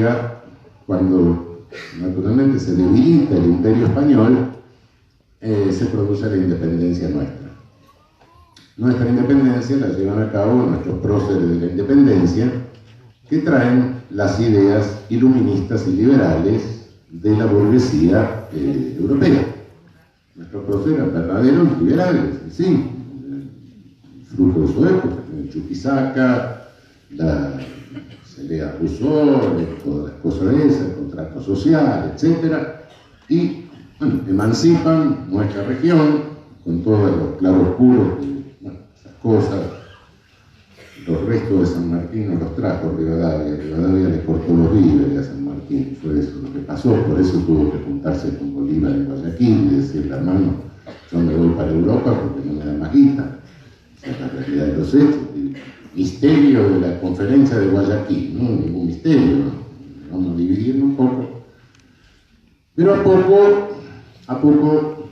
llega cuando naturalmente se debilita el Imperio Español, se produce la independencia nuestra. Nuestra independencia la llevan a cabo nuestros próceres de la independencia, que traen las ideas iluministas y liberales de la burguesía europea. Nuestros próceres eran verdaderos liberales, sí, fruto de su época, Chuquisaca, se lea Rousseau, todas las cosas esas, el contrato social, etc. Y bueno, emancipan nuestra región con todos los claroscuros, esas cosas. Los restos de San Martín no los trajo Rivadavia. Rivadavia le cortó los víveres a San Martín, fue eso lo que pasó. Por eso tuvo que juntarse con Bolívar en Guayaquil y decirle, hermano, yo me voy para Europa porque no me da más guita. Esa es la realidad de los hechos. El misterio de la conferencia de Guayaquil, no ningún misterio, vamos a dividirlo un poco. Pero a poco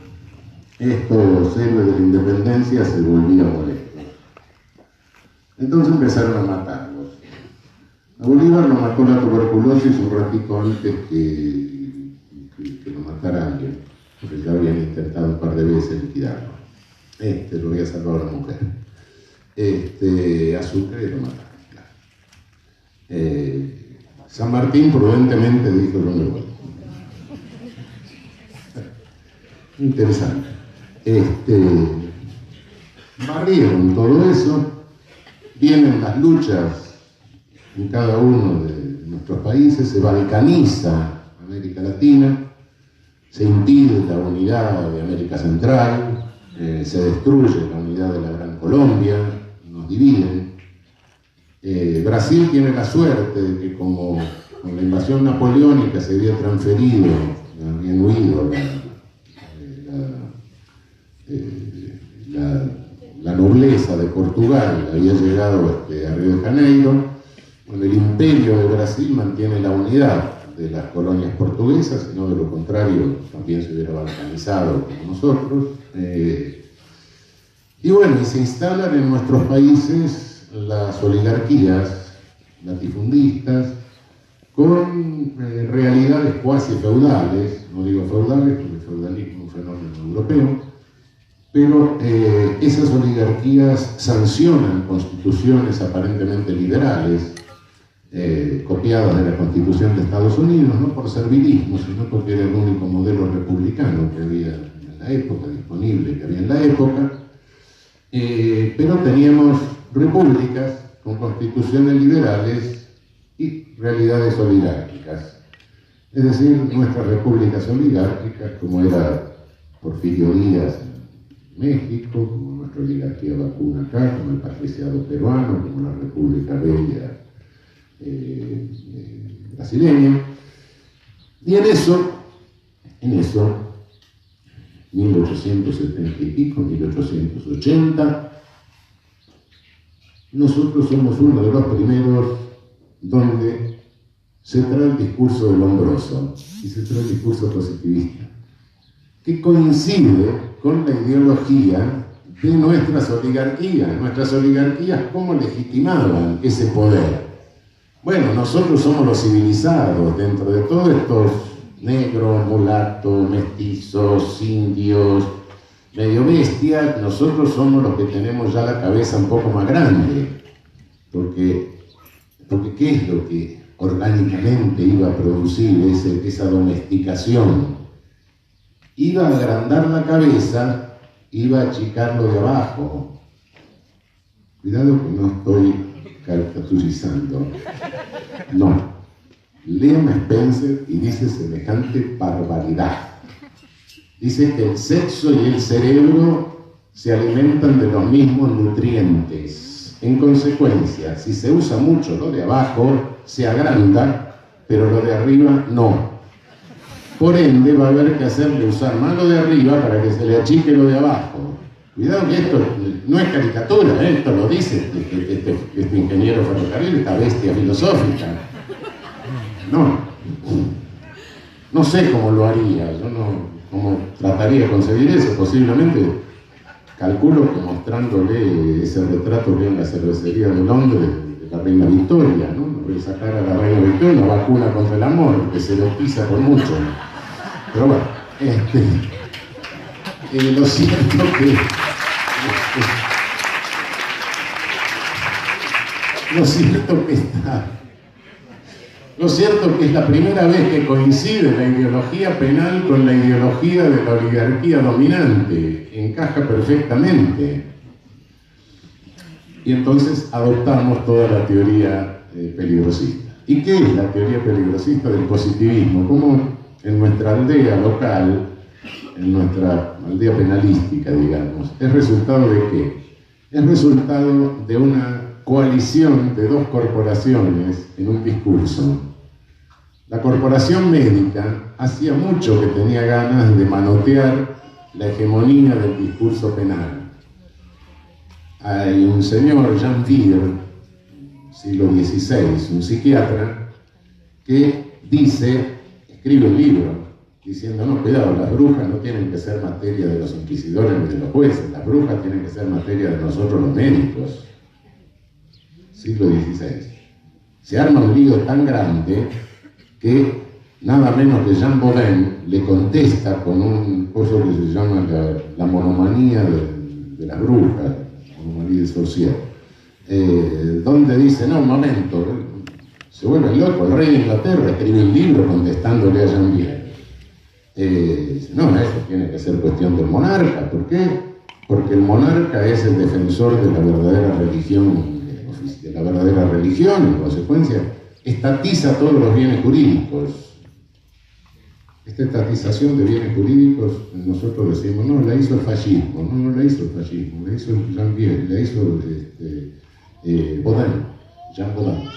estos héroes de la independencia se volvían molestos. Entonces empezaron a matarlos. A Bolívar lo mató la tuberculosis un ratito antes que lo matara alguien, porque ya habían intentado un par de veces liquidarlo. Lo había salvado la mujer. A Sucre lo mataron, claro. San Martín prudentemente dijo, yo me voy. Interesante. Barrieron todo eso. Vienen las luchas en cada uno de nuestros países, se balcaniza América Latina, se impide la unidad de América Central, se destruye la unidad de la Gran Colombia, nos dividen. Brasil tiene la suerte de que como con la invasión napoleónica se había transferido, habían huido la nobleza de Portugal, había llegado a Río de Janeiro. Bueno, el imperio de Brasil mantiene la unidad de las colonias portuguesas, sino de lo contrario también se hubiera balcanizado como nosotros. Y bueno, y se instalan en nuestros países las oligarquías latifundistas con realidades cuasi feudales, no digo feudales porque el feudalismo es un fenómeno europeo, pero esas oligarquías sancionan constituciones aparentemente liberales, copiadas de la Constitución de Estados Unidos, no por servilismo, sino porque era el único modelo republicano que había en la época, disponible que había en la época, pero teníamos repúblicas con constituciones liberales y realidades oligárquicas. Es decir, nuestras repúblicas oligárquicas, como era Porfirio Díaz México, como nuestra oligarquía vacuna acá, como el patriciado peruano, como la República Bella brasileña. Y en eso, 1870 y pico, 1880, nosotros somos uno de los primeros donde se trae el discurso de Lombroso y se trae el discurso positivista, que coincide con la ideología de nuestras oligarquías. Nuestras oligarquías, ¿cómo legitimaban ese poder? Bueno, nosotros somos los civilizados, dentro de todos estos negros, mulatos, mestizos, indios, medio bestias, nosotros somos los que tenemos ya la cabeza un poco más grande, porque ¿qué es lo que orgánicamente iba a producir esa domesticación? Iba a agrandar la cabeza, iba a achicar lo de abajo. Cuidado que no estoy caricaturizando. No. Lean a Spencer y dice semejante barbaridad. Dice que el sexo y el cerebro se alimentan de los mismos nutrientes. En consecuencia, si se usa mucho lo de abajo, se agranda, pero lo de arriba no. Por ende, va a haber que hacerle usar más lo de arriba para que se le achique lo de abajo. Cuidado que esto no es caricatura, esto lo dice este ingeniero ferrocarril, esta bestia filosófica. No sé cómo lo haría, yo cómo trataría de conseguir eso, posiblemente. Calculo que mostrándole ese retrato que en la cervecería de Londres de la reina Victoria, ¿no? sacar a la reina Victoria una vacuna contra el amor, que se erotiza por mucho. Pero bueno, lo cierto que... Lo cierto que es la primera vez que coincide la ideología penal con la ideología de la oligarquía dominante. Encaja perfectamente. Y entonces adoptamos toda la teoría peligrosista. ¿Y qué es la teoría peligrosista del positivismo? Como en nuestra aldea local, en nuestra aldea penalística, digamos, ¿es resultado de qué? Es resultado de una coalición de dos corporaciones en un discurso. La corporación médica hacía mucho que tenía ganas de manotear la hegemonía del discurso penal. Hay un señor, Jean Vier, siglo XVI, un psiquiatra, que escribe un libro, diciendo, no, cuidado, las brujas no tienen que ser materia de los inquisidores ni de los jueces, las brujas tienen que ser materia de nosotros los médicos. Siglo XVI. Se arma un lío tan grande que nada menos que Jean Baudin le contesta con un curso que se llama la monomanía de las brujas, monomanía de Saussure, donde dice, no, un momento, se vuelve loco, el rey de Inglaterra escribe un libro contestándole a Jean Vier. No, eso tiene que ser cuestión del monarca. ¿Por qué? Porque el monarca es el defensor de la verdadera religión, en consecuencia, estatiza todos los bienes jurídicos. Esta estatización de bienes jurídicos, nosotros decimos, no, la hizo el fascismo, no la hizo el fascismo, la hizo Jean Vier, la hizo Baudin, Jean Baudin.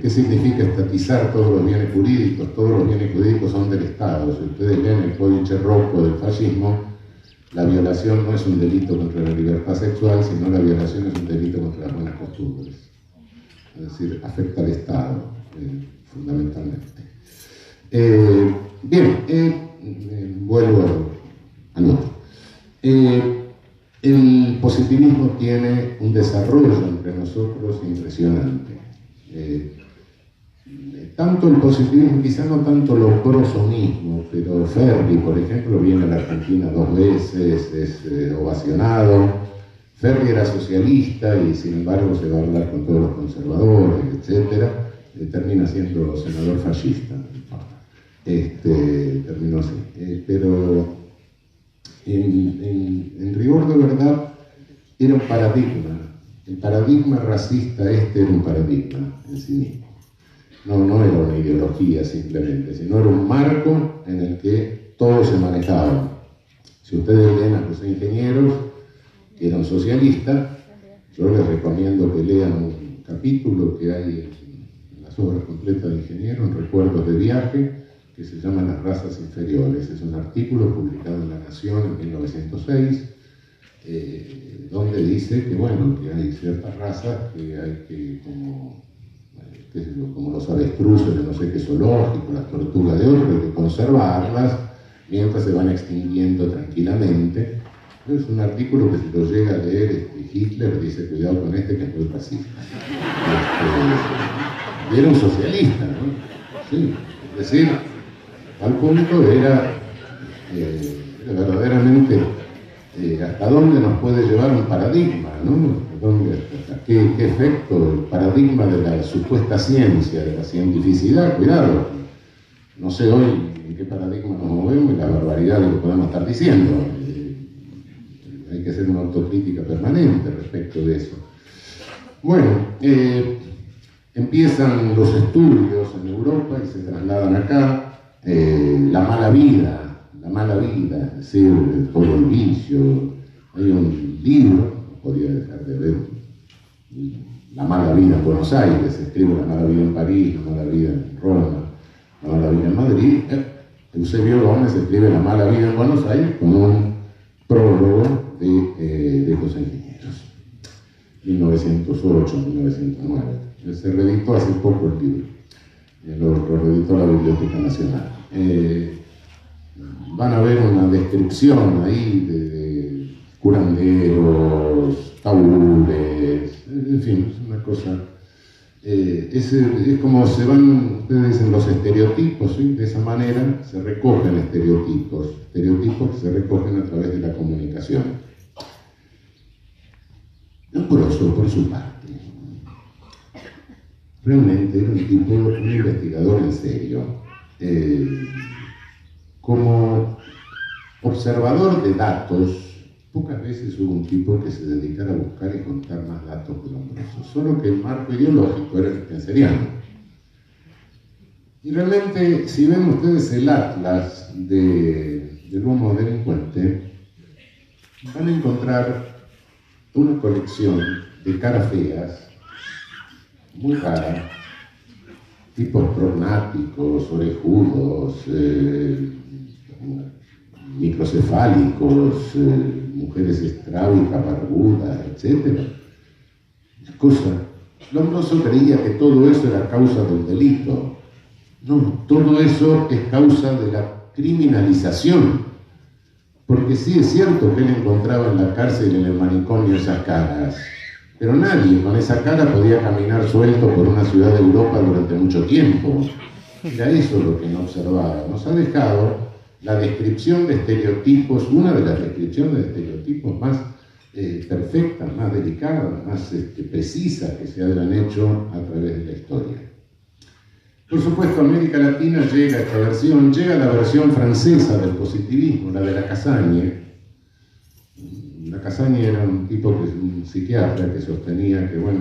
¿Qué significa estatizar todos los bienes jurídicos? Todos los bienes jurídicos son del Estado. Si ustedes leen el códice Rocco del fascismo, la violación no es un delito contra la libertad sexual, sino la violación es un delito contra las buenas costumbres. Es decir, afecta al Estado, fundamentalmente. Vuelvo al otro. El positivismo tiene un desarrollo entre nosotros impresionante. Tanto el positivismo, quizá no tanto lo prosonismo, pero Ferri, por ejemplo, viene a la Argentina 2 veces, es ovacionado. Ferri era socialista y sin embargo se va a hablar con todos los conservadores, etc. Termina siendo senador fascista. Terminó así. Pero en rigor de verdad era un paradigma. El paradigma racista era un paradigma en sí mismo. No era una ideología simplemente, sino era un marco en el que todo se manejaba. Si ustedes leen a los ingenieros que eran socialistas, yo les recomiendo que lean un capítulo que hay en las obras completas de Ingeniero, en Recuerdos de Viaje, que se llama Las razas inferiores. Es un artículo publicado en La Nación en 1906, donde dice que, bueno, que hay ciertas razas que hay que, como los avestruces de no sé qué zoológico, las tortugas de otro, hay que conservarlas mientras se van extinguiendo tranquilamente. Es un artículo que si lo llega a leer Hitler dice, cuidado con que es muy racista. Y era un socialista, ¿no? Sí, es decir, al punto era verdaderamente hasta dónde nos puede llevar un paradigma, ¿no? ¿Qué efecto el paradigma de la supuesta ciencia, de la cientificidad? Cuidado, no sé hoy en qué paradigma nos movemos y la barbaridad de lo que podemos estar diciendo. Hay que hacer una autocrítica permanente respecto de eso. Bueno, empiezan los estudios en Europa y se trasladan acá. La mala vida, es decir, todo el vicio. Hay un libro, no podía dejar de ver, La mala vida en Buenos Aires, se escribe La mala vida en París, La mala vida en Roma, La mala vida en Madrid. Eusebio Gómez escribe La mala vida en Buenos Aires con un prólogo de los ingenieros, 1908, 1909. Se reeditó hace poco el libro, lo reeditó la Biblioteca Nacional. Van a ver una descripción ahí de curanderos, tabúes, en fin, es una cosa... es como se van, ustedes dicen, los estereotipos, ¿sí? De esa manera se recogen estereotipos que se recogen a través de la comunicación. Lombroso, por su parte, realmente era un tipo, un investigador en serio. Como observador de datos, pocas veces hubo un tipo que se dedicara a buscar y contar más datos que Lombroso, solo que el marco ideológico era el spenceriano. Y realmente, si ven ustedes el atlas del Homo delincuente, van a encontrar una colección de caras feas, muy rara, tipos prognáticos, orejudos, microcefálicos, mujeres estrábicas, barbudas, etc. Cosa, Lombroso creía que todo eso era causa del delito. No, todo eso es causa de la criminalización. Porque sí es cierto que él encontraba en la cárcel y en el manicomio esas caras, pero nadie con esa cara podía caminar suelto por una ciudad de Europa durante mucho tiempo. Era eso lo que no observaba. Nos ha dejado la descripción de estereotipos, una de las descripciones de estereotipos más perfectas, más delicadas, más precisas que se hayan hecho a través de la historia. Por supuesto, a América Latina llega esta versión, llega la versión francesa del positivismo, la de Lacassagne. Lacassagne era un tipo, un psiquiatra que sostenía que, bueno,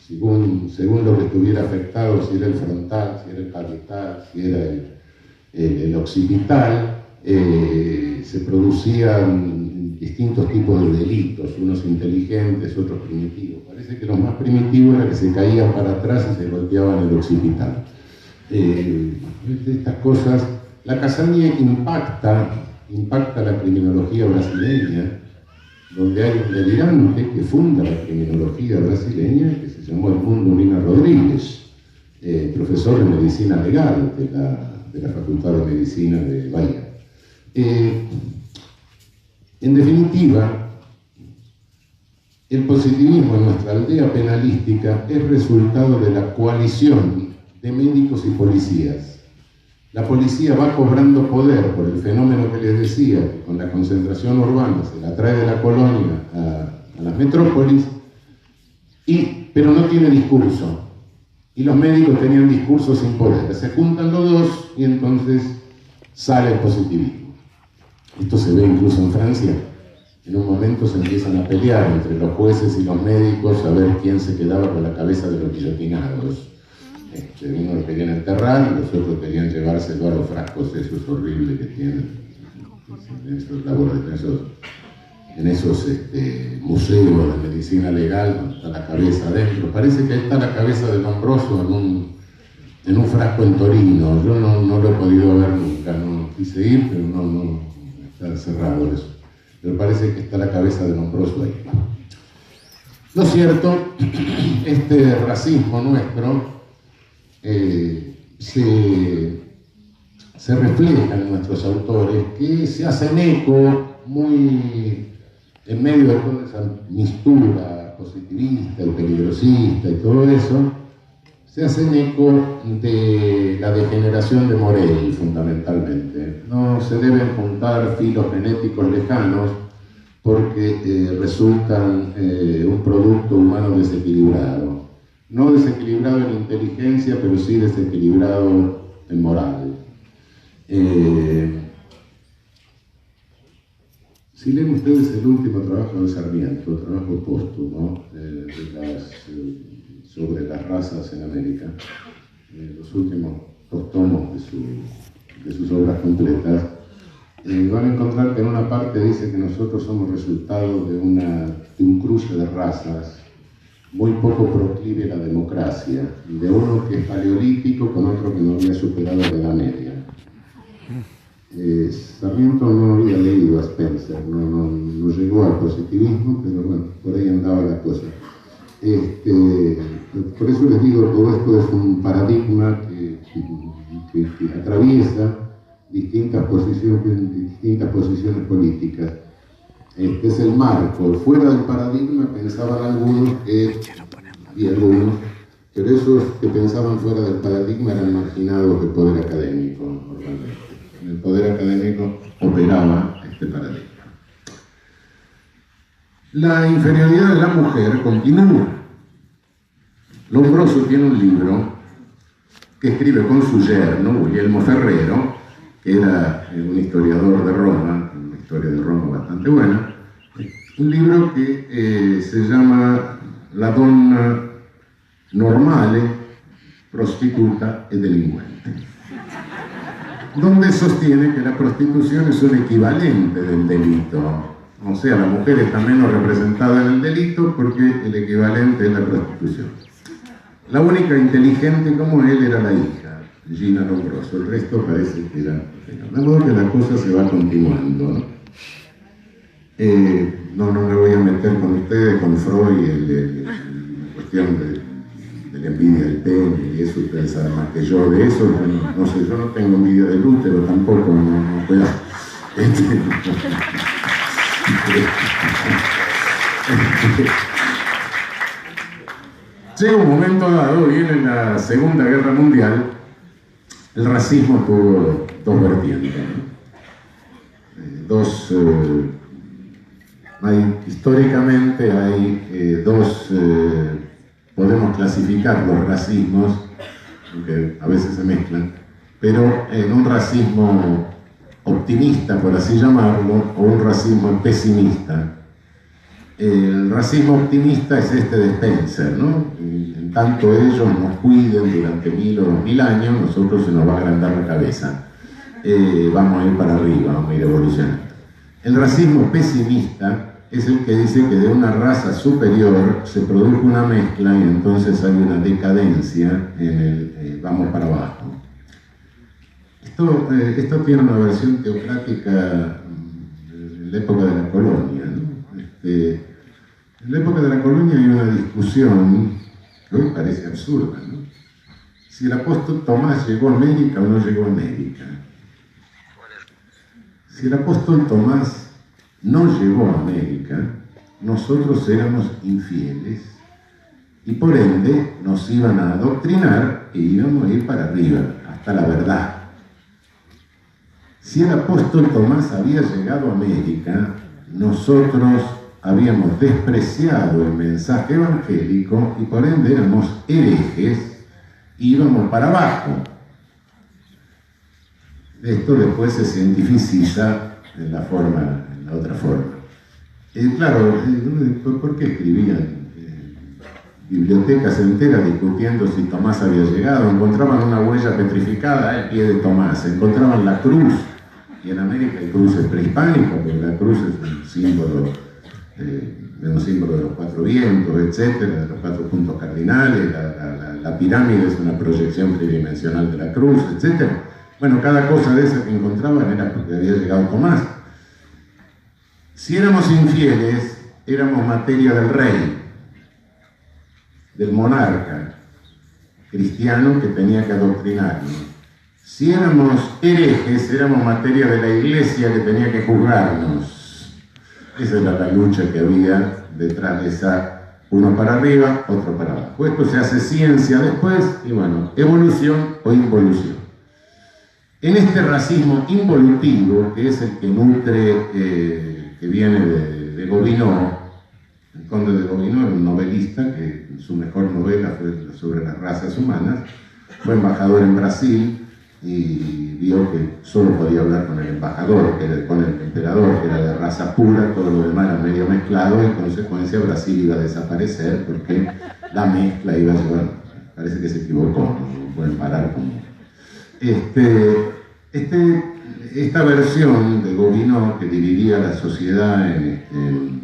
según lo que estuviera afectado, si era el frontal, si era el parietal, si era el occipital, se producían distintos tipos de delitos, unos inteligentes, otros primitivos. Parece que los más primitivos era que se caían para atrás y se golpeaban el occipital. Estas cosas, Lacassagne impacta la criminología brasileña, donde hay un delirante que funda la criminología brasileña, que se llamó Edmundo Lina Rodríguez, profesor de medicina legal de la Facultad de Medicina de Bahía. En definitiva, el positivismo en nuestra aldea penalística es resultado de la coalición de médicos y policías. La policía va cobrando poder por el fenómeno que les decía, que con la concentración urbana se la trae de la colonia a las metrópolis, pero no tiene discurso. Y los médicos tenían discurso sin poder. Se juntan los dos y entonces sale el positivismo. Esto se ve incluso en Francia. En un momento se empiezan a pelear entre los jueces y los médicos a ver quién se quedaba con la cabeza de los guillotinados. Unos lo querían enterrar y los otros querían llevárselo a los frascos esos horribles que tienen en esos laboratorios, en esos museos de medicina legal, donde está la cabeza adentro. Parece que ahí está la cabeza de Lombroso en un frasco en Torino. Yo no lo he podido ver nunca, no quise ir, pero no está cerrado eso. Pero parece que está la cabeza de Lombroso ahí. Lo cierto, este racismo nuestro se refleja en nuestros autores, que se hacen eco muy en medio de toda esa mistura positivista y peligrosista y todo eso, se hacen eco de la degeneración de Morel, fundamentalmente. No se deben juntar filos genéticos lejanos porque resultan un producto humano desequilibrado. No desequilibrado en inteligencia, pero sí desequilibrado en moral. Si leen ustedes el último trabajo de Sarmiento, trabajo póstumo, sobre las razas en América, los últimos 2 tomos de sus obras completas, van a encontrar que en una parte dice que nosotros somos resultado de un cruce de razas muy poco proclive a la democracia, de uno que es paleolítico con otro que no había superado la Edad Media. Sarmiento no había leído a Spencer, no llegó al positivismo, pero bueno, por ahí andaba la cosa. Por eso les digo, todo esto es un paradigma que atraviesa distintas posiciones políticas. es el marco. Fuera del paradigma pensaban algunos y algunos, pero esos que pensaban fuera del paradigma eran marginados del poder académico, normalmente. El poder académico operaba este paradigma. La inferioridad de la mujer continúa. Lombroso tiene un libro que escribe con su yerno, Guglielmo Ferrero, que era un historiador de Roma, una historia de Roma bastante buena, un libro que se llama La donna normale, prostituta e delincuente, donde sostiene que la prostitución es un equivalente del delito. O sea, la mujer está menos representada en el delito porque el equivalente es la prostitución. La única inteligente como él era la hija, Gina Lombroso. El resto parece que era... De modo que la cosa se va continuando, ¿no? No me voy a meter con ustedes, con Freud, la cuestión de la envidia del pene y eso, ustedes saben más que yo de eso. No sé, yo no tengo envidia del útero tampoco, no puedo... Llega un momento dado, viene la Segunda Guerra Mundial, el racismo tuvo dos vertientes, ¿no? Históricamente hay dos, podemos clasificar los racismos, aunque a veces se mezclan, pero en un racismo optimista, por así llamarlo, o un racismo pesimista. El racismo optimista es este de Spencer, ¿no? En tanto ellos nos cuiden durante 1000 o 2000 años, nosotros se nos va a agrandar la cabeza. Vamos a ir para arriba, vamos a ir evolucionando. El racismo pesimista es el que dice que de una raza superior se produjo una mezcla y entonces hay una decadencia en el vamos para abajo. Esto tiene una versión teocrática en la época de la colonia, ¿no? En la época de la colonia hay una discusión que hoy parece absurda, ¿no? Si el apóstol Tomás llegó a América o no llegó a América. Si el apóstol Tomás no llegó a América, nosotros éramos infieles y por ende nos iban a adoctrinar e íbamos a ir para arriba, hasta la verdad. Si el apóstol Tomás había llegado a América, nosotros habíamos despreciado el mensaje evangélico y por ende éramos herejes y íbamos para abajo. Esto después se cientificiza en la otra forma. Claro, ¿por qué escribían bibliotecas enteras discutiendo si Tomás había llegado? Encontraban una huella petrificada al pie de Tomás, encontraban la cruz, y en América hay cruces prehispánicas, porque la cruz es un símbolo de los cuatro vientos, etcétera, de los cuatro puntos cardinales, la pirámide es una proyección tridimensional de la cruz, etcétera. Bueno, cada cosa de esas que encontraban era porque había llegado Tomás. Si éramos infieles, éramos materia del rey, del monarca cristiano que tenía que adoctrinarnos. Si éramos herejes, éramos materia de la iglesia que tenía que juzgarnos. Esa era la lucha que había detrás de esa, uno para arriba, otro para abajo. Esto se hace ciencia después, y bueno, evolución o involución. En este racismo involutivo, que es el que nutre, que viene de Gobineau, el conde de Gobineau era un novelista que su mejor novela fue sobre las razas humanas, fue embajador en Brasil y vio que solo podía hablar con el embajador, con el emperador, que era de raza pura, todo lo demás era medio mezclado, y en consecuencia Brasil iba a desaparecer porque la mezcla iba a llevar, parece que se equivocó, no pueden parar con... Esta versión de Gobineau que dividía la sociedad en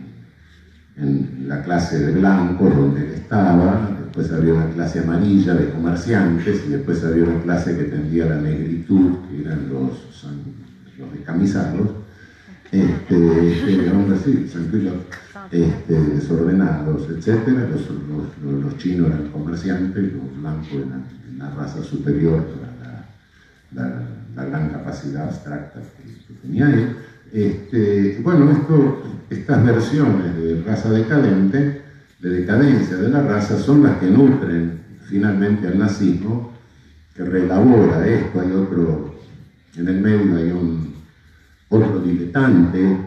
la clase de blancos donde él estaba, después había una clase amarilla de comerciantes y después había una clase que tendía a la negritud, que eran los descamisados, hombres así, tranquilos, desordenados, etc. Los chinos eran comerciantes, los blancos eran la raza superior, la gran capacidad abstracta que tenía él. Bueno, estas versiones de raza decadente, de decadencia de la raza, son las que nutren finalmente al nazismo, que reelabora esto. Hay otro, en el medio hay otro diletante,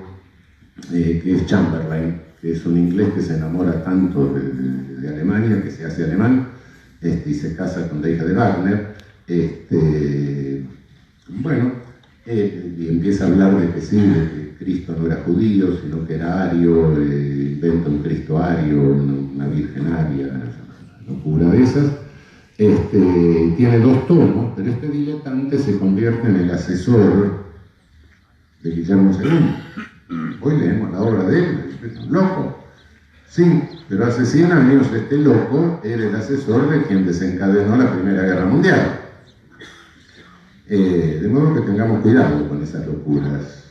que es Chamberlain, que es un inglés que se enamora tanto de Alemania, que se hace alemán, y se casa con la hija de Wagner. Y empieza a hablar de que sí, de que Cristo no era judío, sino que era ario, inventa un Cristo ario, una virgen aria, una locura de esas. Tiene 2 tomos, pero este diletante se convierte en el asesor de Guillermo II. Hoy leemos la obra de él, es un loco. Sí, pero hace 100 años este loco era el asesor de quien desencadenó la Primera Guerra Mundial. De modo que tengamos cuidado con esas locuras.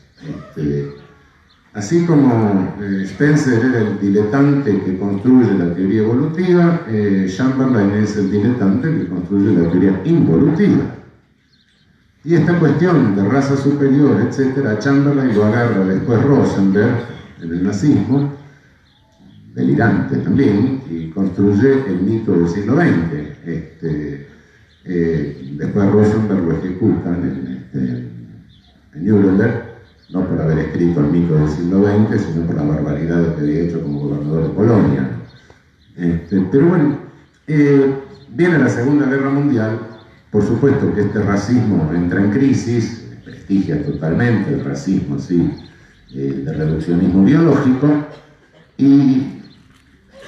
Así como Spencer era el diletante que construye la teoría evolutiva, Chamberlain es el diletante que construye la teoría involutiva. Y esta cuestión de raza superior, etc., Chamberlain lo agarra después Rosenberg en el nazismo, delirante también, y construye el mito del siglo XX. Después Rosenberg lo ejecutan en Nuremberg, no por haber escrito el mito del siglo XX, sino por la barbaridad que había hecho como gobernador de Polonia. Pero bueno, viene la Segunda Guerra Mundial. Por supuesto que este racismo entra en crisis, desprestigia totalmente el racismo, sí, de reduccionismo biológico, y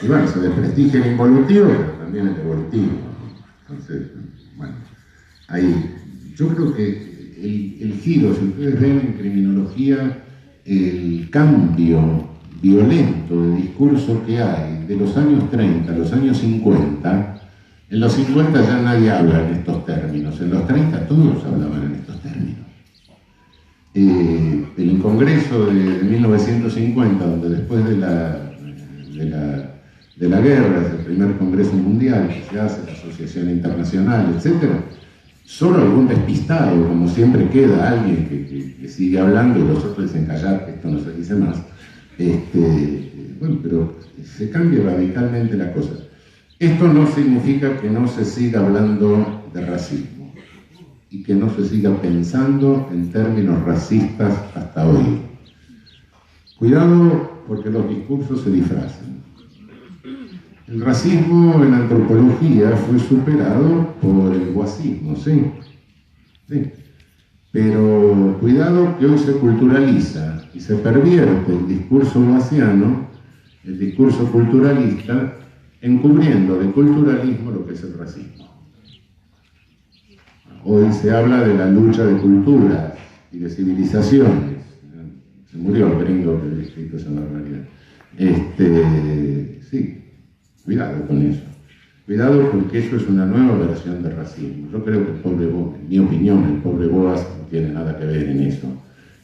bueno, se desprestigia el involutivo, pero también el evolutivo. Entonces, bueno, yo creo que el giro, si ustedes ven en criminología, el cambio violento de discurso que hay de los años 30 a los años 50, en los 50 ya nadie habla en estos términos, en los 30 todos hablaban en estos términos. El Congreso de 1950, donde después de la guerra, es el primer Congreso Mundial que se hace, la Asociación Internacional, etc., solo algún despistado, como siempre queda alguien que sigue hablando y los otros dicen callar, que esto no se dice más. Bueno, pero se cambia radicalmente la cosa. Esto no significa que no se siga hablando de racismo y que no se siga pensando en términos racistas hasta hoy. Cuidado porque los discursos se disfrazan. El racismo en antropología fue superado por el guasismo, sí. Pero cuidado que hoy se culturaliza y se pervierte el discurso guasiano, el discurso culturalista, encubriendo de culturalismo lo que es el racismo. Hoy se habla de la lucha de culturas y de civilizaciones. Se murió el gringo que había escrito esa barbaridad. Sí. Cuidado con eso. Cuidado porque eso es una nueva versión de racismo. Yo creo que el pobre Boas, en mi opinión, el pobre Boas no tiene nada que ver en eso,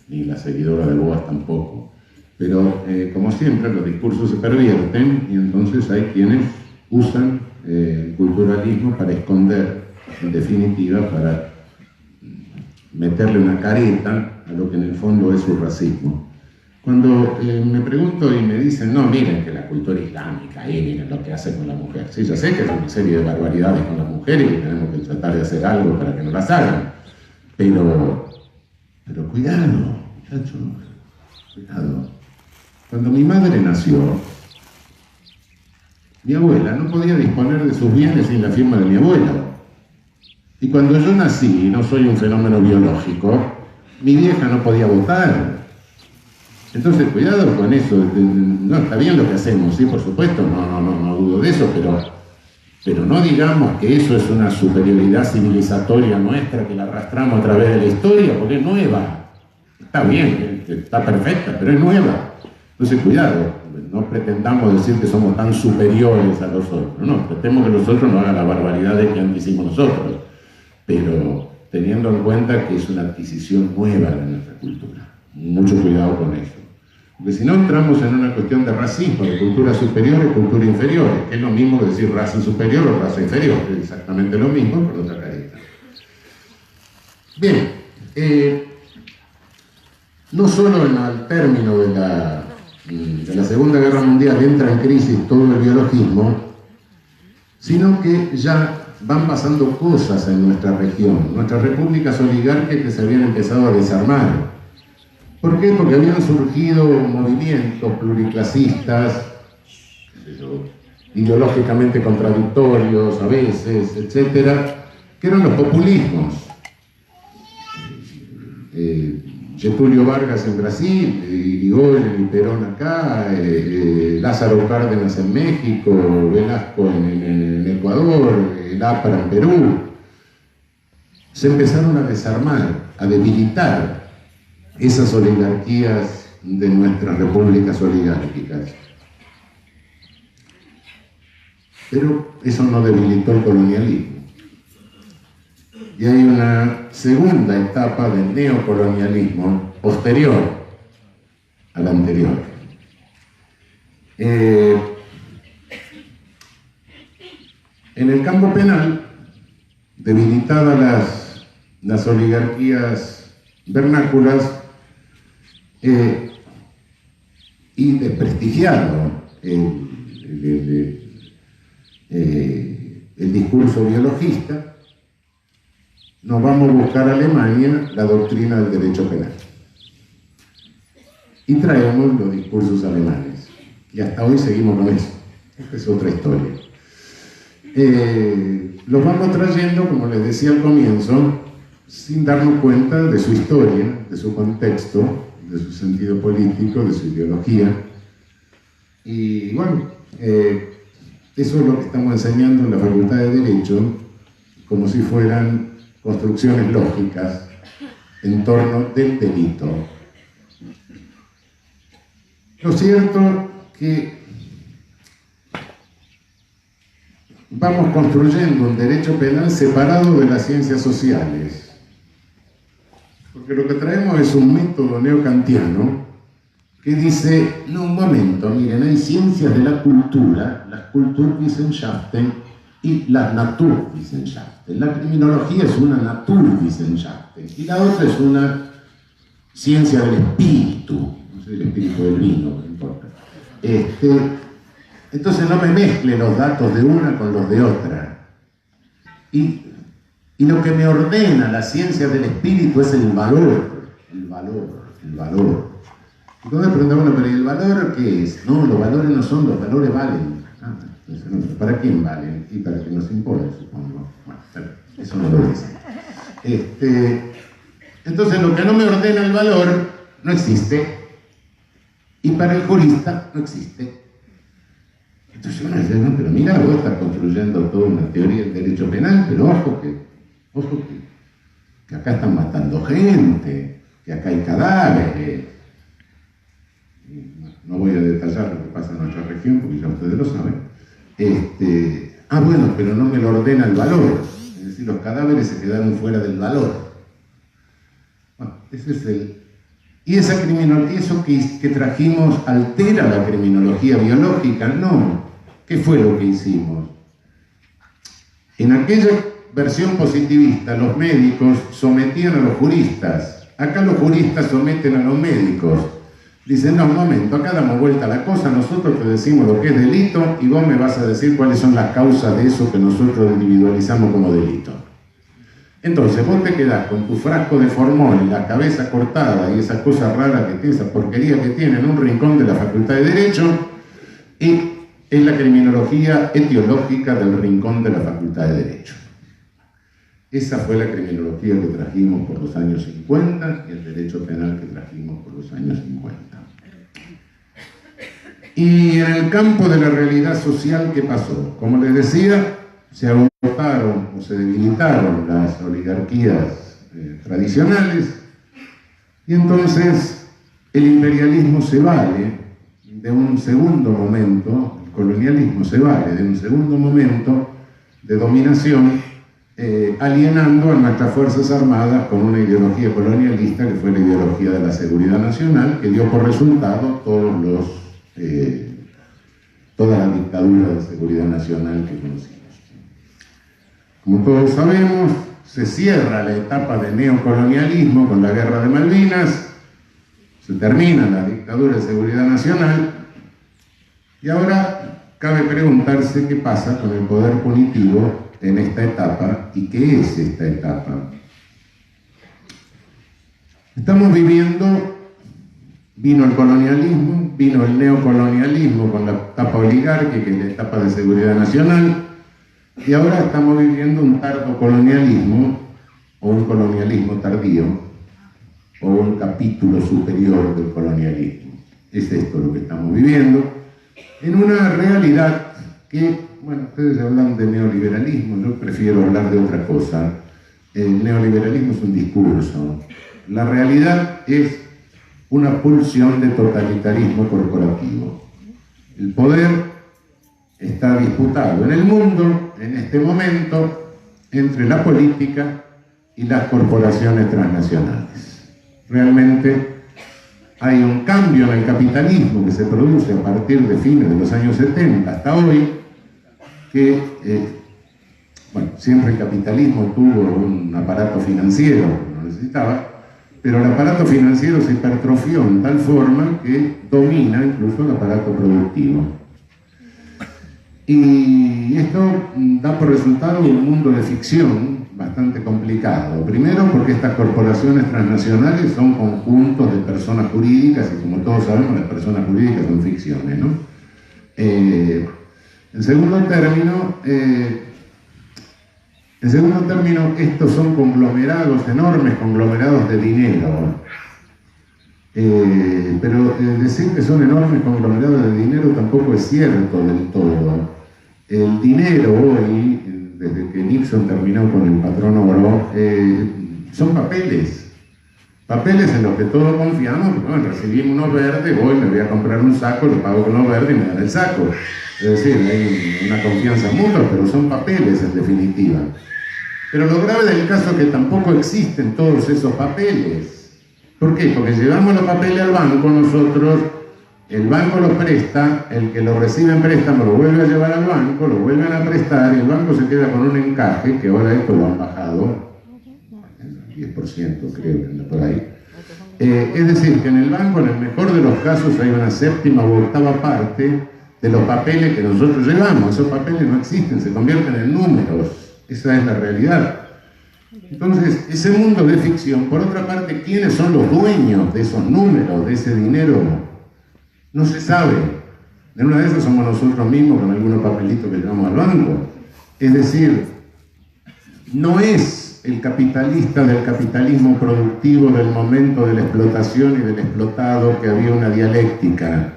ni la seguidora de Boas tampoco. Pero, como siempre, los discursos se pervierten y entonces hay quienes usan el culturalismo para esconder, en definitiva, para meterle una careta a lo que en el fondo es su racismo. Cuando me pregunto y me dicen, no, miren que la cultura islámica, miren lo que hace con la mujer. Sí, yo sé que hay una serie de barbaridades con las mujeres y que tenemos que tratar de hacer algo para que no las hagan. Pero cuidado, muchachos, cuidado. Cuando mi madre nació, mi abuela no podía disponer de sus bienes sin la firma de mi abuelo. Y cuando yo nací, y no soy un fenómeno biológico, mi vieja no podía votar. Entonces, cuidado con eso. No, está bien lo que hacemos, sí, por supuesto, no dudo de eso, pero no digamos que eso es una superioridad civilizatoria nuestra que la arrastramos a través de la historia, porque es nueva. Está bien, está perfecta, pero es nueva. Entonces, cuidado, no pretendamos decir que somos tan superiores a los otros, no, tratemos que los otros no hagan la barbaridad de que antes hicimos nosotros, pero teniendo en cuenta que es una adquisición nueva de nuestra cultura. Mucho cuidado con eso. Porque si no entramos en una cuestión de racismo, de cultura superior y cultura inferior, que es lo mismo que decir raza superior o raza inferior, es exactamente lo mismo, por otra careta. Bien, no solo al término de la Segunda Guerra Mundial entra en crisis todo el biologismo, sino que ya van pasando cosas en nuestra región. Nuestras repúblicas oligárquicas se habían empezado a desarmar. ¿Por qué? Porque habían surgido movimientos pluriclasistas, ideológicamente contradictorios a veces, etcétera, que eran los populismos. Getúlio Vargas en Brasil, Irigoyen y Perón acá, Lázaro Cárdenas en México, Velasco en Ecuador, el APRA en Perú. Se empezaron a desarmar, a debilitar esas oligarquías de nuestras repúblicas oligárquicas. Pero eso no debilitó el colonialismo. Y hay una segunda etapa del neocolonialismo posterior a la anterior. En el campo penal, debilitadas las oligarquías vernáculas y desprestigiado el discurso biologista, nos vamos a buscar a Alemania la doctrina del derecho penal. Y traemos los discursos alemanes. Y hasta hoy seguimos con eso. Esta es otra historia. Los vamos trayendo, como les decía al comienzo, sin darnos cuenta de su historia, de su contexto, de su sentido político, de su ideología. Y bueno, eso es lo que estamos enseñando en la Facultad de Derecho, como si fueran construcciones lógicas en torno del delito. Lo cierto que vamos construyendo un derecho penal separado de las ciencias sociales, porque lo que traemos es un método neocantiano que dice, no, un momento, miren, hay ciencias de la cultura, las Kulturwissenschaften y las Naturwissenschaften. La criminología es una Naturwissenschaften y la otra es una ciencia del espíritu, no sé, el espíritu del vino, no importa. Entonces no me mezcle los datos de una con los de otra. Y lo que me ordena la ciencia del espíritu es el valor. Entonces preguntamos, bueno, pero ¿y el valor qué es? No, los valores no son, los valores valen. Entonces, ¿para quién valen? Y para que nos imponen, supongo. Bueno, pero eso no lo dice. Entonces, lo que no me ordena el valor no existe. Y para el jurista no existe. Entonces uno dice, no, pero mira, vos estás construyendo toda una teoría del derecho penal, pero ojo que acá están matando gente, que acá hay cadáveres. No voy a detallar lo que pasa en nuestra región, porque ya ustedes lo saben. Bueno, pero no me lo ordena el valor. Es decir, los cadáveres se quedaron fuera del valor. Bueno, ese es y esa criminología, eso que trajimos, altera la criminología biológica. No. ¿Qué fue lo que hicimos? En aquella versión positivista, los médicos sometían a los juristas. Acá los juristas someten a los médicos. Dicen, no, un momento, acá damos vuelta a la cosa, nosotros te decimos lo que es delito y vos me vas a decir cuáles son las causas de eso que nosotros individualizamos como delito. Entonces vos te quedás con tu frasco de formol y la cabeza cortada y esa cosa rara que tiene, esa porquería que tiene en un rincón de la Facultad de Derecho, y es la criminología etiológica del rincón de la Facultad de Derecho. Esa fue la criminología que trajimos por los años 50 y el derecho penal que trajimos por los años 50. Y en el campo de la realidad social, ¿qué pasó? Como les decía, se agotaron o se debilitaron las oligarquías tradicionales y entonces el imperialismo se vale de un segundo momento, el colonialismo se vale de un segundo momento de dominación, alienando a nuestras Fuerzas Armadas con una ideología colonialista que fue la ideología de la seguridad nacional, que dio por resultado toda la dictadura de seguridad nacional que conocimos. Como todos sabemos, se cierra la etapa de neocolonialismo con la Guerra de Malvinas se termina la dictadura de seguridad nacional y ahora cabe preguntarse qué pasa con el poder punitivo en esta etapa y qué es esta etapa. Estamos viviendo, vino el colonialismo, vino el neocolonialismo con la etapa oligárquica y la etapa de seguridad nacional, y ahora estamos viviendo un tardo colonialismo, o un colonialismo tardío, o un capítulo superior del colonialismo. Es esto lo que estamos viviendo, en una realidad que, bueno, ustedes hablan de neoliberalismo, yo prefiero hablar de otra cosa. El neoliberalismo es un discurso. La realidad es una pulsión de totalitarismo corporativo. El poder está disputado en el mundo, en este momento, entre la política y las corporaciones transnacionales. Realmente hay un cambio en el capitalismo que se produce a partir de fines de los años 70 hasta hoy, que, bueno, siempre el capitalismo tuvo un aparato financiero que no necesitaba, pero el aparato financiero se hipertrofió en tal forma que domina incluso el aparato productivo. Y esto da por resultado un mundo de ficción bastante complicado. Primero porque estas corporaciones transnacionales son conjuntos de personas jurídicas y, como todos sabemos, las personas jurídicas son ficciones, ¿no? En segundo término, estos son conglomerados, enormes conglomerados de dinero. Pero decir que son enormes conglomerados de dinero tampoco es cierto del todo. El dinero hoy, desde que Nixon terminó con el patrón oro, son papeles. Papeles en los que todos confiamos, porque bueno, recibimos unos verdes, voy, me voy a comprar un saco, lo pago con los verdes y me dan el saco. Es decir, hay una confianza mutua, pero son papeles en definitiva. Pero lo grave del caso es que tampoco existen todos esos papeles. ¿Por qué? Porque llevamos los papeles al banco nosotros, el banco los presta, el que lo recibe en préstamo lo vuelve a llevar al banco, lo vuelven a prestar y el banco se queda con un encaje, que ahora esto lo han bajado, el 10% creo que anda por ahí. Es decir, que en el banco, en el mejor de los casos, hay una séptima o octava parte de los papeles que nosotros llevamos. Esos papeles no existen, se convierten en números. Esa es la realidad. Entonces, ese mundo de ficción, por otra parte, ¿quiénes son los dueños de esos números, de ese dinero? No se sabe. En una de esas somos nosotros mismos con algunos papelitos que llevamos al banco. Es decir, no es el capitalista del capitalismo productivo del momento de la explotación y del explotado, que había una dialéctica.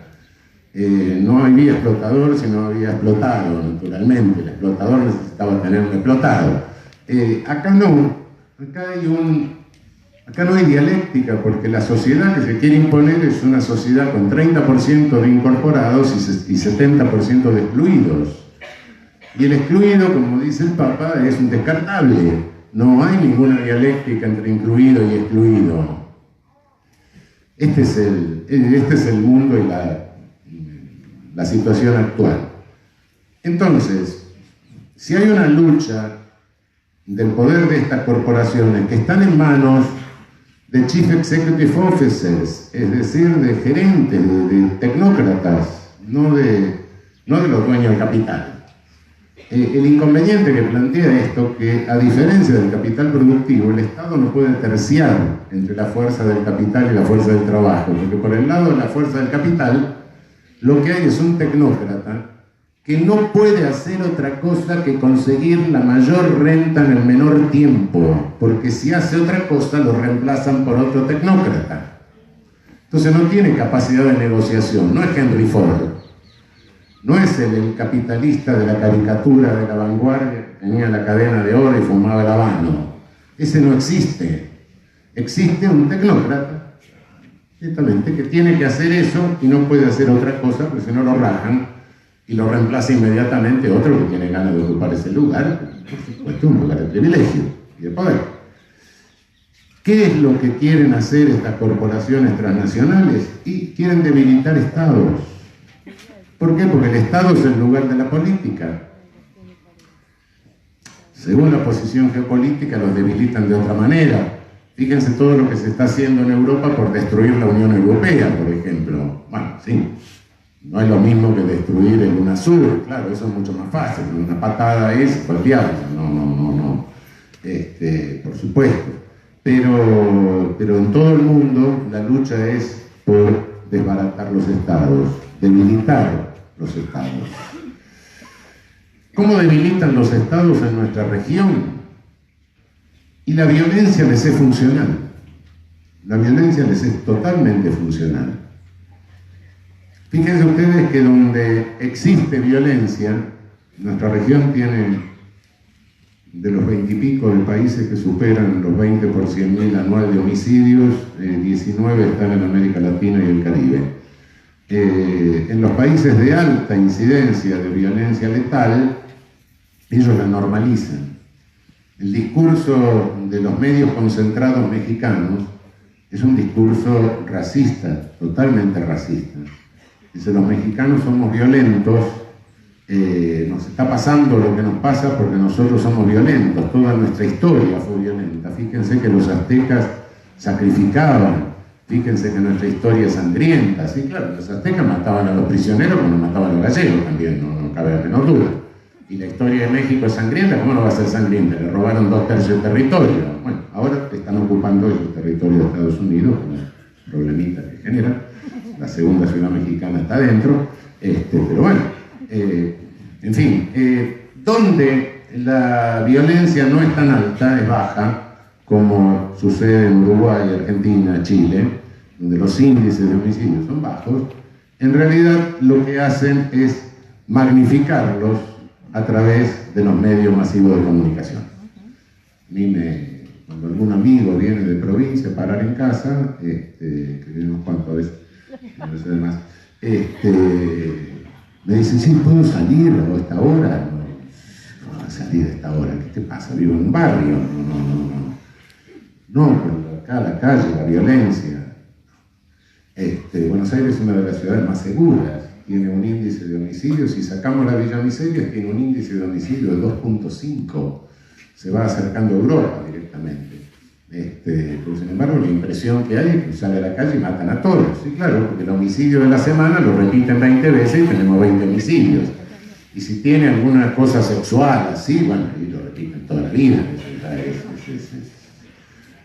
No había explotador, sino había explotado, naturalmente. El explotador necesitaba tener un explotado. Acá no. Acá no hay dialéctica, porque la sociedad que se quiere imponer es una sociedad con 30% de incorporados y 70% de excluidos. Y el excluido, como dice el Papa, es un descartable. No hay ninguna dialéctica entre incluido y excluido. Este es el mundo y la situación actual. Entonces, si hay una lucha del poder de estas corporaciones que están en manos de Chief Executive Officers, es decir, de gerentes, de tecnócratas, no de los dueños del capital. El inconveniente que plantea esto, que a diferencia del capital productivo, el Estado no puede terciar entre la fuerza del capital y la fuerza del trabajo, porque por el lado de la fuerza del capital, lo que hay es un tecnócrata que no puede hacer otra cosa que conseguir la mayor renta en el menor tiempo, porque si hace otra cosa lo reemplazan por otro tecnócrata. Entonces no tiene capacidad de negociación, no es Henry Ford, no es el capitalista de la caricatura de La Vanguardia que tenía la cadena de oro y fumaba el habano. Ese no existe. Existe un tecnócrata, ciertamente, que tiene que hacer eso y no puede hacer otra cosa, porque si no lo rajan y lo reemplaza inmediatamente otro que tiene ganas de ocupar ese lugar, por supuesto, un lugar de privilegio y de poder. ¿Qué es lo que quieren hacer estas corporaciones transnacionales? Y quieren debilitar estados. ¿Por qué? Porque el Estado es el lugar de la política. Según la posición geopolítica, los debilitan de otra manera. Fíjense todo lo que se está haciendo en Europa por destruir la Unión Europea, por ejemplo. Bueno, sí, no es lo mismo que destruir el UNASUR, claro, eso es mucho más fácil. Una patada es golpearla, no. Por supuesto. Pero en todo el mundo la lucha es por desbaratar los estados, debilitar los estados. ¿Cómo debilitan los estados en nuestra región? Y la violencia les es funcional. La violencia les es totalmente funcional. Fíjense ustedes que donde existe violencia, nuestra región tiene, de los 20 y pico de países que superan los 20 por 100.000 anual de homicidios, 19 están en América Latina y el Caribe. En los países de alta incidencia de violencia letal, ellos la normalizan. El discurso de los medios concentrados mexicanos es un discurso racista, totalmente racista. Dice, los mexicanos somos violentos, nos está pasando lo que nos pasa porque nosotros somos violentos, toda nuestra historia fue violenta. Fíjense que los aztecas sacrificaban, fíjense que nuestra historia es sangrienta. Sí, claro, los aztecas mataban a los prisioneros como mataban a los gallegos también, no cabe la menor duda. Y la historia de México es sangrienta, ¿cómo no va a ser sangrienta? Le robaron 2/3 del territorio. Bueno, ahora están ocupando el territorio de Estados Unidos, con los problemitas que genera. La segunda ciudad mexicana está adentro, pero bueno, en fin, donde la violencia no es tan alta, es baja, como sucede en Uruguay, Argentina, Chile, donde los índices de homicidios son bajos, en realidad lo que hacen es magnificarlos a través de los medios masivos de comunicación. A mí cuando algún amigo viene de provincia a parar en casa, que viene unos cuantos veces, no sé demás, me dice, sí, ¿puedo salir a esta hora? No voy a salir a esta hora, ¿qué te pasa? Vivo en un barrio, no, pero acá la calle, la violencia. Buenos Aires es una de las ciudades más seguras, tiene un índice de homicidios, si sacamos la Villa Miseria tiene un índice de homicidio de 2.5, se va acercando a Europa directamente. Pero sin embargo la impresión que hay es que sale a la calle y matan a todos, sí, claro, porque el homicidio de la semana lo repiten 20 veces y tenemos 20 homicidios. Y si tiene alguna cosa sexual así, bueno, y lo repiten toda la vida.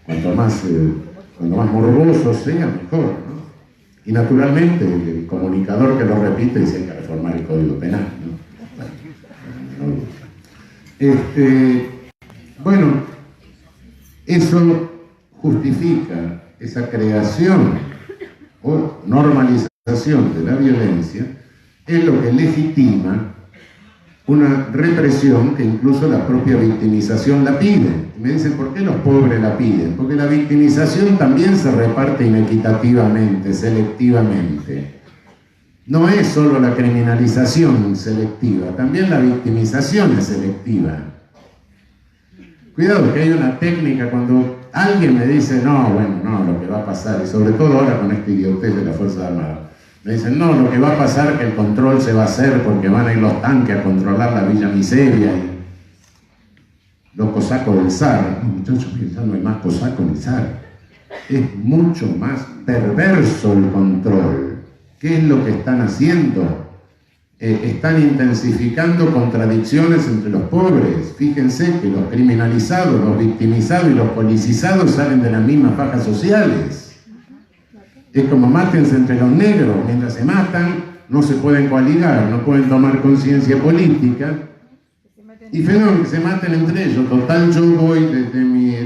Cuanto más morboso sea, mejor, ¿no? Y naturalmente el comunicador que lo repite dice que hay que reformar el Código Penal, ¿no? Bueno, eso justifica esa creación o normalización de la violencia, es lo que legitima una represión que incluso la propia victimización la pide. Y me dicen, ¿por qué los pobres la piden? Porque la victimización también se reparte inequitativamente, selectivamente. No es solo la criminalización selectiva, también la victimización es selectiva. Cuidado que hay una técnica cuando alguien me dice, no, lo que va a pasar, y sobre todo ahora con este idiotez de la Fuerza Armada, me dicen, no, lo que va a pasar es que el control se va a hacer porque van a ir los tanques a controlar la Villa Miseria y los cosacos del zar. No, muchachos, ya no hay más cosacos ni zar. Es mucho más perverso el control. ¿Qué es lo que están haciendo? Están intensificando contradicciones entre los pobres. Fíjense que los criminalizados, los victimizados y los politizados salen de las mismas fajas sociales. Es como mátense entre los negros. Mientras se matan, no se pueden coaligar, no pueden tomar conciencia política. Y fenómeno que se maten entre ellos. Total, yo voy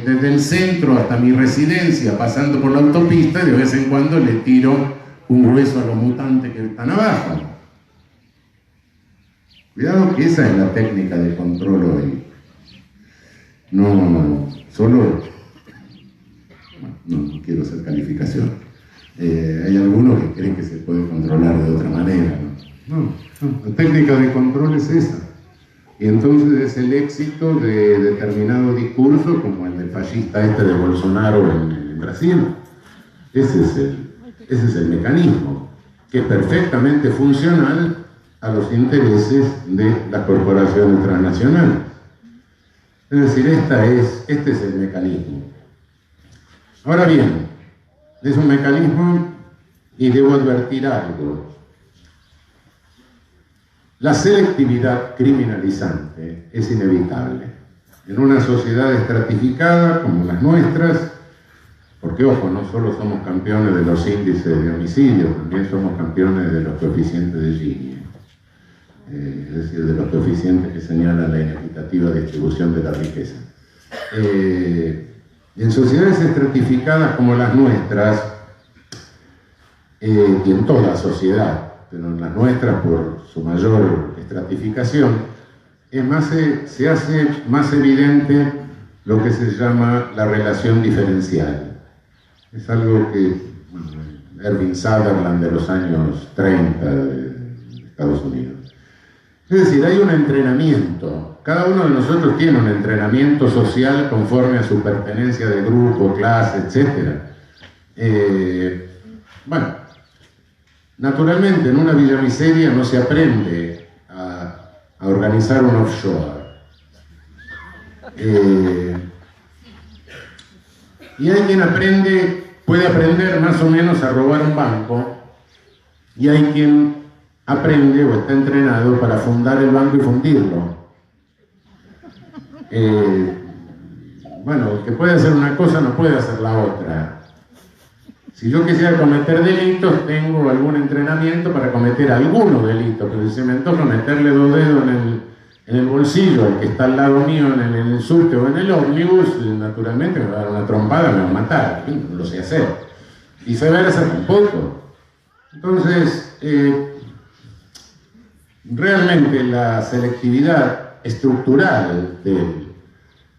desde el centro hasta mi residencia, pasando por la autopista, y de vez en cuando le tiro un hueso a los mutantes que están abajo. Cuidado que esa es la técnica de control hoy. No quiero hacer calificación. Hay algunos que creen que se puede controlar de otra manera. No, la técnica de control es esa. Y entonces es el éxito de determinado discurso, como el del fascista de Bolsonaro en Brasil. Ese es el mecanismo, que es perfectamente funcional a los intereses de las corporaciones transnacionales. Es decir, este es el mecanismo. Ahora bien, es un mecanismo y debo advertir algo. La selectividad criminalizante es inevitable. En una sociedad estratificada como las nuestras, porque ojo, no solo somos campeones de los índices de homicidio, también somos campeones de los coeficientes de Gini, es decir, de los coeficientes que señalan la inequitativa distribución de la riqueza. En sociedades estratificadas como las nuestras, y en toda sociedad, pero en las nuestras por su mayor estratificación, se hace más evidente lo que se llama la relación diferencial. Es algo que Ervin Sutherland de los años 30 de Estados Unidos. Es decir, hay un entrenamiento. Cada uno de nosotros tiene un entrenamiento social conforme a su pertenencia de grupo, clase, etc. Bueno, naturalmente en una villa miseria no se aprende a organizar un offshore. Y hay quien puede aprender más o menos a robar un banco, y hay quien aprende o está entrenado para fundar el banco y fundirlo. Bueno, el que puede hacer una cosa no puede hacer la otra. Si yo quisiera cometer delitos, tengo algún entrenamiento para cometer algunos delitos, pero si se me antoja meterle 2 dedos en el bolsillo al que está al lado mío en el subte o en el ómnibus, naturalmente me va a dar una trompada, me va a matar. No lo sé hacer. Viceversa tampoco. Entonces, realmente la selectividad estructural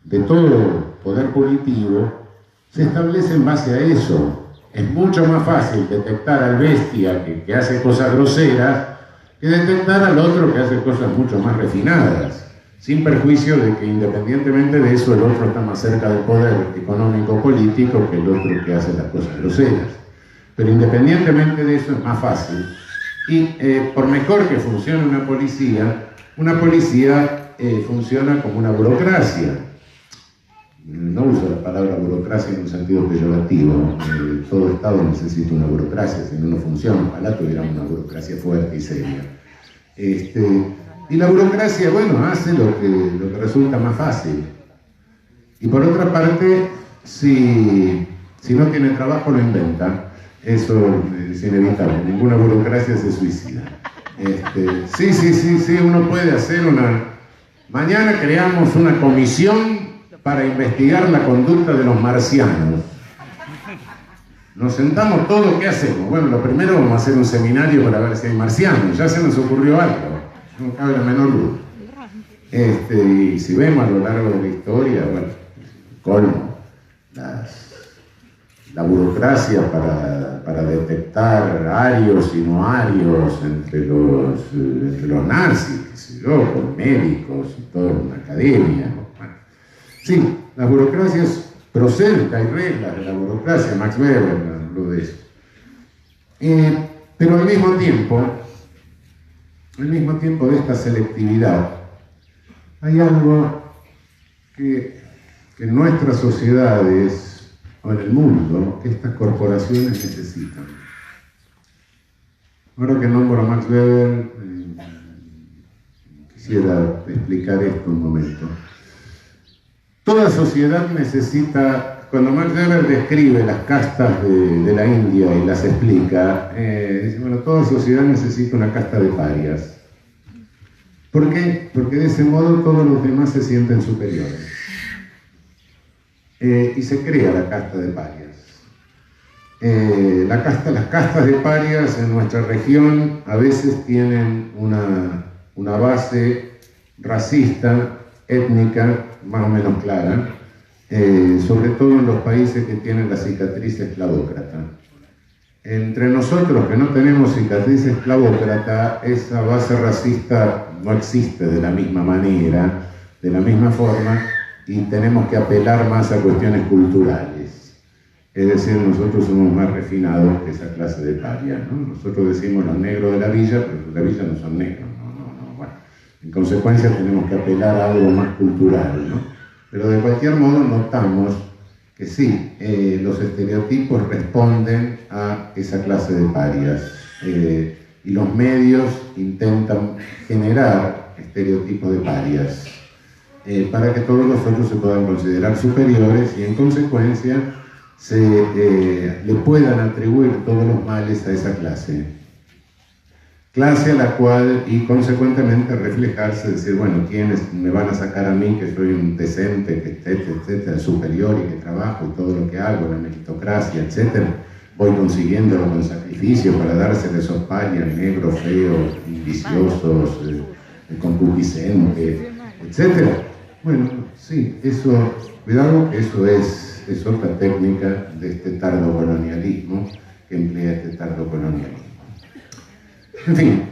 de todo poder punitivo se establece en base a eso. Es mucho más fácil detectar al bestia que hace cosas groseras que detectar al otro que hace cosas mucho más refinadas, sin perjuicio de que independientemente de eso el otro está más cerca del poder económico-político que el otro que hace las cosas groseras. Pero independientemente de eso es más fácil. Y por mejor que funcione una policía funciona como una burocracia. No uso la palabra burocracia en un sentido peyorativo. Todo Estado necesita una burocracia, si no, no funciona. Ojalá tuviéramos una burocracia fuerte y seria. Y la burocracia, bueno, hace lo que resulta más fácil. Y por otra parte, si no tiene trabajo, lo inventa. Eso es inevitable. Ninguna burocracia se suicida. Sí, uno puede hacer Mañana creamos una comisión para investigar la conducta de los marcianos. Nos sentamos todos, ¿qué hacemos? Bueno, lo primero vamos a hacer un seminario para ver si hay marcianos. Ya se nos ocurrió algo, no cabe la menor duda. Y si vemos a lo largo de la historia, bueno, colmo, la burocracia para detectar arios y no arios entre los nazis, qué sé yo, con médicos y toda una academia, ¿no? Bueno, sí, las burocracias proceden, hay reglas de la burocracia, Max Weber habló de eso. Pero al mismo tiempo de esta selectividad, hay algo que en nuestras sociedades o en el mundo estas corporaciones necesitan. Ahora que nombro a Max Weber, quisiera explicar esto un momento. Toda sociedad necesita, cuando Max Weber describe las castas de la India y las explica, dice, bueno, toda sociedad necesita una casta de parias. ¿Por qué? Porque de ese modo todos los demás se sienten superiores. Y se crea la casta de parias. Las castas de parias en nuestra región a veces tienen una base racista, étnica, más o menos clara, sobre todo en los países que tienen la cicatriz esclavócrata. Entre nosotros que no tenemos cicatriz esclavócrata, esa base racista no existe de la misma manera, de la misma forma, y tenemos que apelar más a cuestiones culturales. Es decir, nosotros somos más refinados que esa clase de parias, ¿no? Nosotros decimos los negros de la villa, pero los de la villa no son negros, no. Bueno, en consecuencia tenemos que apelar a algo más cultural, ¿no? Pero de cualquier modo notamos que sí, los estereotipos responden a esa clase de parias, y los medios intentan generar estereotipos de parias para que todos los otros se puedan considerar superiores y en consecuencia le puedan atribuir todos los males a esa clase a la cual, y consecuentemente reflejarse, decir, bueno, ¿quiénes me van a sacar a mí, que soy un decente, que etcétera, superior y que trabajo y todo lo que hago, la meritocracia, etcétera, voy consiguiéndolo con sacrificio para dárselo a esos parias negros, feos, viciosos, concupiscentes, etcétera? Bueno, sí, eso, cuidado, eso es otra técnica de este tardo colonialismo que emplea este tardo colonialismo. En fin,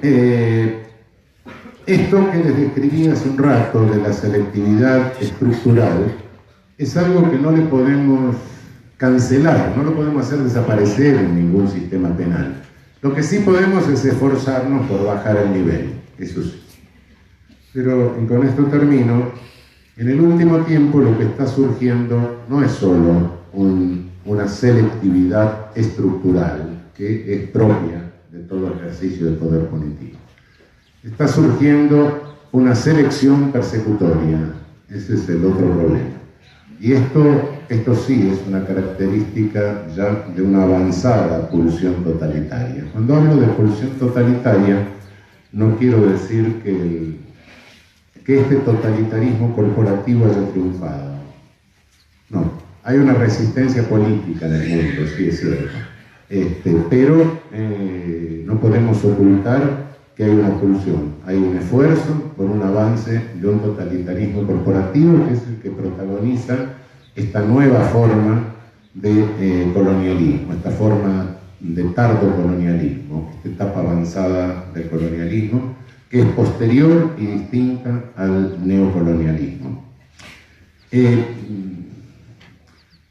esto que les describí hace un rato de la selectividad estructural es algo que no le podemos cancelar, no lo podemos hacer desaparecer en ningún sistema penal. Lo que sí podemos es esforzarnos por bajar el nivel, eso sí. Pero con esto termino. En el último tiempo lo que está surgiendo no es solo una selectividad estructural que es propia de todo ejercicio del poder político. Está surgiendo una selección persecutoria, ese es el otro problema. Y esto sí es una característica ya de una avanzada pulsión totalitaria. Cuando hablo de pulsión totalitaria, no quiero decir que este totalitarismo corporativo haya triunfado. No, hay una resistencia política en el mundo, sí es cierto. Pero no podemos ocultar que hay una pulsión, hay un esfuerzo por un avance de un totalitarismo corporativo que es el que protagoniza esta nueva forma de colonialismo, esta forma de tardo colonialismo, esta etapa avanzada del colonialismo que es posterior y distinta al neocolonialismo. El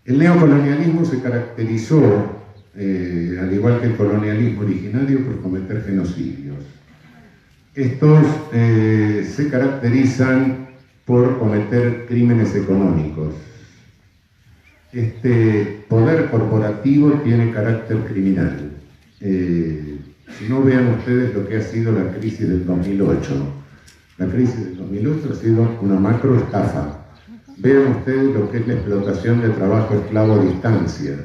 neocolonialismo se caracterizó, al igual que el colonialismo originario, por cometer genocidios. Estos se caracterizan por cometer crímenes económicos. Este poder corporativo tiene carácter criminal. Si no, vean ustedes lo que ha sido la crisis del 2008. La crisis del 2008 ha sido una macroestafa. Vean ustedes lo que es la explotación de trabajo esclavo a distancia,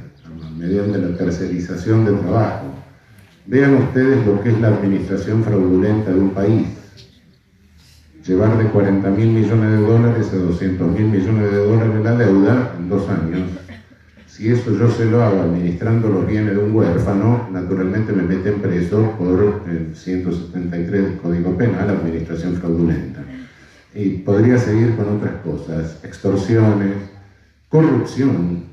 mediante la tercerización de trabajo. Vean ustedes lo que es la administración fraudulenta de un país. Llevar de 40.000 millones de dólares a 200.000 millones de dólares la deuda en 2 años. Si eso yo se lo hago administrando los bienes de un huérfano, naturalmente me meten preso por el 173 del Código Penal, administración fraudulenta. Y podría seguir con otras cosas, extorsiones, corrupción.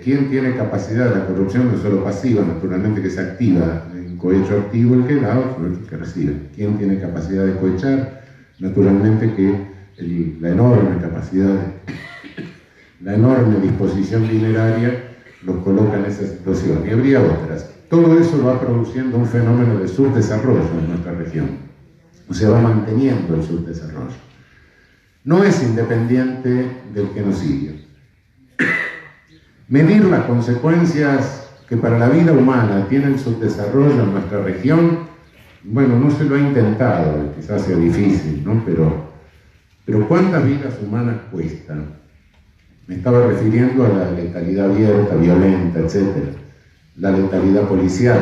¿Quién tiene capacidad? La corrupción no es solo pasiva, naturalmente que se activa. En cohecho activo el que da, otro el que recibe. ¿Quién tiene capacidad de cohechar? Naturalmente que la enorme capacidad, la enorme disposición dineraria los coloca en esa situación. Y habría otras. Todo eso va produciendo un fenómeno de subdesarrollo en nuestra región. O sea, va manteniendo el subdesarrollo. No es independiente del genocidio. Medir las consecuencias que para la vida humana tiene el subdesarrollo en nuestra región, bueno, no se lo ha intentado, quizás sea difícil, ¿no? Pero ¿cuántas vidas humanas cuestan? Me estaba refiriendo a la letalidad abierta, violenta, etc. La letalidad policial.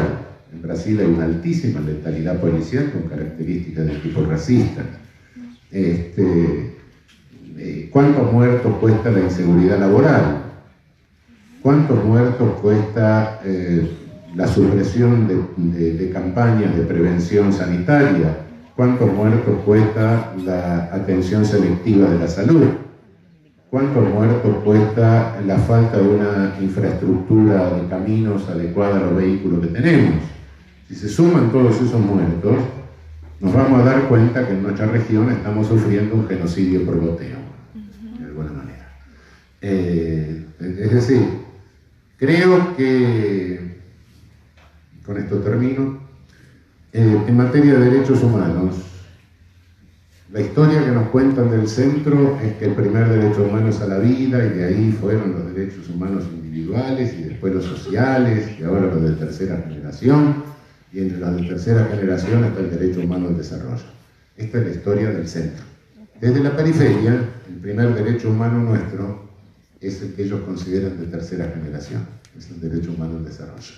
En Brasil hay una altísima letalidad policial con características de tipo racista. ¿Cuántos muertos cuesta la inseguridad laboral? ¿Cuántos muertos cuesta la supresión de campañas de prevención sanitaria? ¿Cuántos muertos cuesta la atención selectiva de la salud? ¿Cuántos muertos cuesta la falta de una infraestructura de caminos adecuada a los vehículos que tenemos? Si se suman todos esos muertos, nos vamos a dar cuenta que en nuestra región estamos sufriendo un genocidio por goteo, de alguna manera. Es decir, creo que, con esto termino, en materia de derechos humanos, La historia que nos cuentan del centro es que el primer derecho humano es a la vida, y de ahí fueron los derechos humanos individuales, y después los sociales, y ahora los de tercera generación, y entre los de tercera generación está el derecho humano al desarrollo. Esta es la historia del centro. Desde la periferia, el primer derecho humano nuestro es el que ellos consideran de tercera generación, es el derecho humano al desarrollo.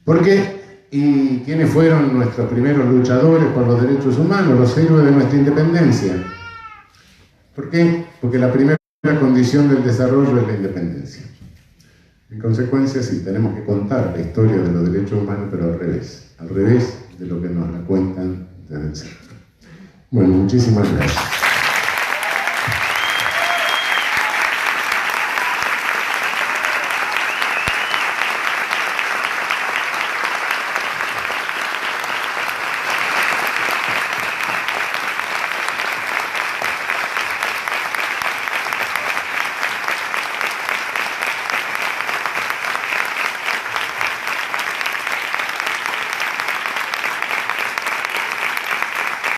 ¿Por qué? ¿Y quiénes fueron nuestros primeros luchadores por los derechos humanos, los héroes de nuestra independencia? ¿Por qué? Porque la primera condición del desarrollo es la independencia. En consecuencia, sí, tenemos que contar la historia de los derechos humanos, pero al revés de lo que nos la cuentan desde el centro. Bueno, muchísimas gracias.